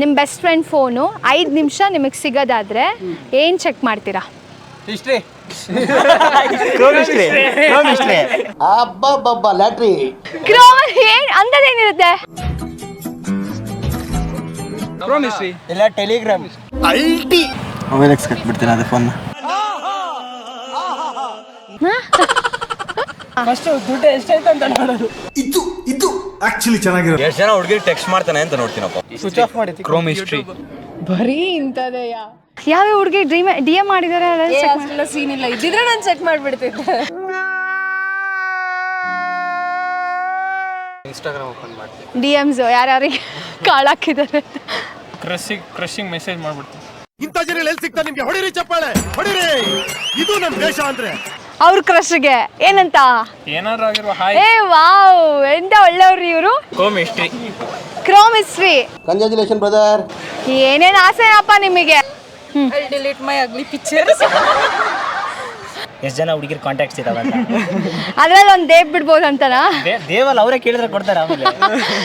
ನಿಮ್ಮ best friend phone 5 ನಿಮಿಷ ನಿಮಗೆ ಸಿಗೋದಾದ್ರೆ ಏನು ಚೆಕ್ ಮಾಡ್ತೀರಾ? ಹಿಸ್ಟ್ರಿ. ಅಬ್ಬಬ್ಬಬ್ಬ ಲ್ಯಾಟ್ರಿ. ಕ್ರೋಮ್ ಏನು ಅಂಥದ್ದೇನಿರುತ್ತೆ? ಕ್ರೋಮ್ ಹಿಸ್ಟ್ರಿ ಇಲ್ಲ ಟೆಲಿಗ್ರಾಮ್. ಅಲ್ಟಿ ಮೊಬೈಲ್ ಕಟ್ಬಿಡ್ತೀನಿ ಅದೇ ಫೋನ್. ಫಸ್ಟ್ ದುಡ್ಡು ಎಷ್ಟಾಯ್ತು ಅಂತ ನೋಡೋದು. ಇದು ಆಕ್ಚುಲಿ ಚೆನ್ನಾಗಿರೋದು. ಎಷ್ಟು ಜನ ಹುಡುಗಿರು ಟೆಕ್ಸ್ಟ್ ಮಾಡ್ತಾನೆ ಅಂತ ನೋಡ್ತೀನಪ್ಪ. ಸ್ವಿಚ್ ಆಫ್ ಮಾಡಿ ಕ್ರೋಮ್ ಹಿಸ್ಟ್ರಿ. ಬರೀ ಇಂಥದೆಯಾ? ಯಾವ ಹುಡುಗಿ ಡಿ ಎಮ್ ಮಾಡಿದಾರೆ? ಅಷ್ಟೆಲ್ಲ ಸೀನ್ ಇಲ್ಲ, ಇದ್ದಿದ್ರೆ ನಾನು ಚೆಕ್ ಮಾಡ್ಬಿಡ್ತಿದ್ದೆ. ಇನ್ಸ್ಟಾಗ್ರಾಮ್ ಓಪನ್ ಮಾಡ್ತೀನಿ. DMs ಯಾರ್ಯಾರಿಗೆ ಕಾಳಾಕಿದ್ದಾರೆ? ಕ್ರಶಿಂಗ್ ಮೆಸೇಜ್ ಮಾಡ್ಬಿಡ್ತೀನಿ. ಇಂಥ ಜನ ಎಲ್ಲಿ ಸಿಗ್ತಾ ನಿಮ್ಗೆ? ಹೊಡಿರಿ ಚಪ್ಪಾಳೆ ಹೊಡಿರಿ. ಇದು ನಮ್ಮ ದೇಶ ಅಂದ್ರೆ. ಅವ್ರ ಕ್ರಶ್ಗೆ ಏನಂತ? ಏನಾದ್ರು ಆಗಿರುವ ಹಾಯ್. ಏ ವಾವ್, ಎಂತ ಒಳ್ಳೆಯವ್ರು ಇವರು. Chrome history. Chrome history. Congratulation brother. ಏನೇನು ಆಸೆನಪ್ಪ ನಿಮಗೆ? I'll delete my ugly pictures. ಎಷ್ಟು ಜನ ಹುಡುಗಿರ್ ಕಾಂಟ್ಯಾಕ್ಟ್ಸ್ ಇದಾವೆ ಅಂತ ಅದ್ರಲ್ಲಿ ಒಂದು ದೇವ್ ಬಿಡ್ಬೋದು ಅಂತನಾ? ದೇವಲ್ ಅವರೇ ಕೇಳಿದ್ರೆ ಕೊಡ್ತಾರೆ ಆಮೇಲೆ.